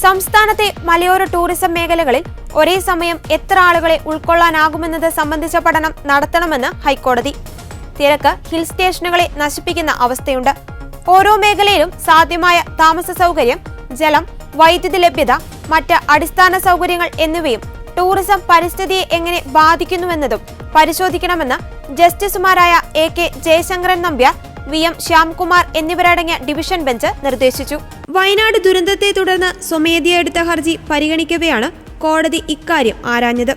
സംസ്ഥാനത്തെ മലയോര ടൂറിസം മേഖലകളിൽ ഒരേ സമയം എത്ര ആളുകളെ ഉൾക്കൊള്ളാനാകുമെന്നത് സംബന്ധിച്ച പഠനം നടത്തണമെന്ന് ഹൈക്കോടതി. തിരക്ക് ഹിൽ സ്റ്റേഷനുകളെ നശിപ്പിക്കുന്ന അവസ്ഥയുണ്ട്. ഓരോ മേഖലയിലും സാധ്യമായ താമസ സൗകര്യം, ജലം, വൈദ്യുതി ലഭ്യത, മറ്റ് അടിസ്ഥാന സൗകര്യങ്ങൾ എന്നിവയും ടൂറിസം പരിസ്ഥിതിയെ എങ്ങനെ ബാധിക്കുന്നുവെന്നതും പരിശോധിക്കണമെന്ന് ജസ്റ്റിസുമാരായ AK ജയശങ്കരൻ നമ്പ്യാർ, VM ശ്യാംകുമാർ എന്നിവരടങ്ങിയ ഡിവിഷൻ ബെഞ്ച് നിർദ്ദേശിച്ചു. വയനാട് ദുരന്തത്തെ തുടർന്ന് സ്വമേധയാ എടുത്ത ഹർജി പരിഗണിക്കവെയാണ് കോടതി ഇക്കാര്യം ആരാഞ്ഞത്.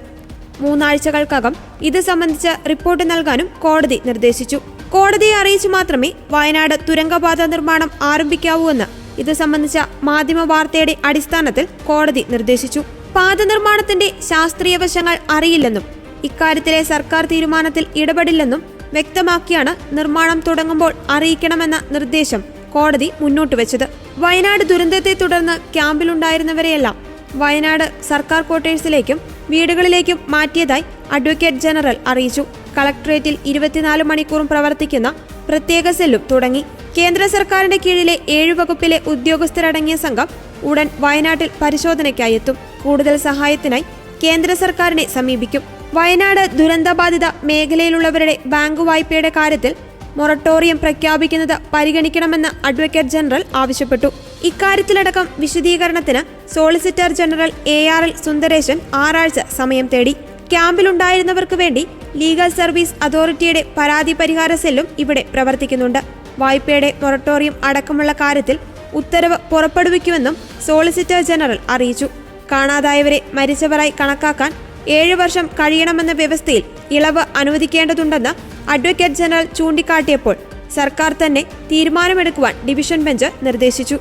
3 ആഴ്ചകൾക്കകം ഇത് സംബന്ധിച്ച് റിപ്പോർട്ട് നൽകാനും കോടതി നിർദ്ദേശിച്ചു. കോടതിയെ അറിയിച്ചു മാത്രമേ വയനാട് തുരങ്കപാത നിർമ്മാണം ആരംഭിക്കാവൂവെന്ന് ഇത് സംബന്ധിച്ച മാധ്യമ വാർത്തയുടെ അടിസ്ഥാനത്തിൽ കോടതി നിർദ്ദേശിച്ചു. പാത നിർമ്മാണത്തിന്റെ ശാസ്ത്രീയ വശങ്ങൾ അറിയില്ലെന്നും ഇക്കാര്യത്തിലെ സർക്കാർ തീരുമാനത്തിൽ ഇടപെടില്ലെന്നും വ്യക്തമാക്കിയാണ് നിർമ്മാണം തുടങ്ങുമ്പോൾ അറിയിക്കണമെന്ന നിർദ്ദേശം കോടതി മുന്നോട്ട് വെച്ചത്. വയനാട് ദുരന്തത്തെ തുടർന്ന് ക്യാമ്പിലുണ്ടായിരുന്നവരെയെല്ലാം വയനാട് സർക്കാർ ക്വാർട്ടേഴ്സിലേക്കും വീടുകളിലേക്കും മാറ്റിയതായി അഡ്വക്കേറ്റ് ജനറൽ അറിയിച്ചു. കളക്ടറേറ്റിൽ 24 മണിക്കൂറും പ്രവർത്തിക്കുന്ന പ്രത്യേക സെല്ലും തുടങ്ങി. കേന്ദ്ര സർക്കാരിന്റെ കീഴിലെ 7 വകുപ്പിലെ ഉദ്യോഗസ്ഥരടങ്ങിയ സംഘം ഉടൻ വയനാട്ടിൽ പരിശോധനയ്ക്കായി എത്തും. കൂടുതൽ സഹായത്തിനായി കേന്ദ്ര സർക്കാരിനെ സമീപിക്കും. വയനാട് ദുരന്തബാധിത മേഖലയിലുള്ളവരുടെ ബാങ്ക് വായ്പയുടെ കാര്യത്തിൽ മൊറട്ടോറിയം പ്രഖ്യാപിക്കുന്നത് പരിഗണിക്കണമെന്ന് അഡ്വക്കേറ്റ് ജനറൽ ആവശ്യപ്പെട്ടു. ഇക്കാര്യത്തിലടക്കം വിശദീകരണത്തിന് സോളിസിറ്റർ ജനറൽ ARL സുന്ദരേശൻ 6 ആഴ്ച സമയം തേടി. ക്യാമ്പിലുണ്ടായിരുന്നവർക്ക് വേണ്ടി ലീഗൽ സർവീസ് അതോറിറ്റിയുടെ പരാതി പരിഹാര സെല്ലും ഇവിടെ പ്രവർത്തിക്കുന്നുണ്ട്. വായ്പയുടെ മൊറട്ടോറിയം അടക്കമുള്ള കാര്യത്തിൽ ഉത്തരവ് പുറപ്പെടുവിക്കുമെന്നും സോളിസിറ്റർ ജനറൽ അറിയിച്ചു. കാണാതായവരെ മരിച്ചവരായി കണക്കാക്കാൻ 7 വർഷം കഴിയണമെന്ന വ്യവസ്ഥയിൽ ഇളവ് അനുവദിക്കേണ്ടതുണ്ടെന്ന് അഡ്വക്കേറ്റ് ജനറൽ ചൂണ്ടിക്കാട്ടിയപ്പോൾ സർക്കാർ തന്നെ തീരുമാനമെടുക്കുവാൻ ഡിവിഷൻ ബെഞ്ച് നിർദ്ദേശിച്ചു.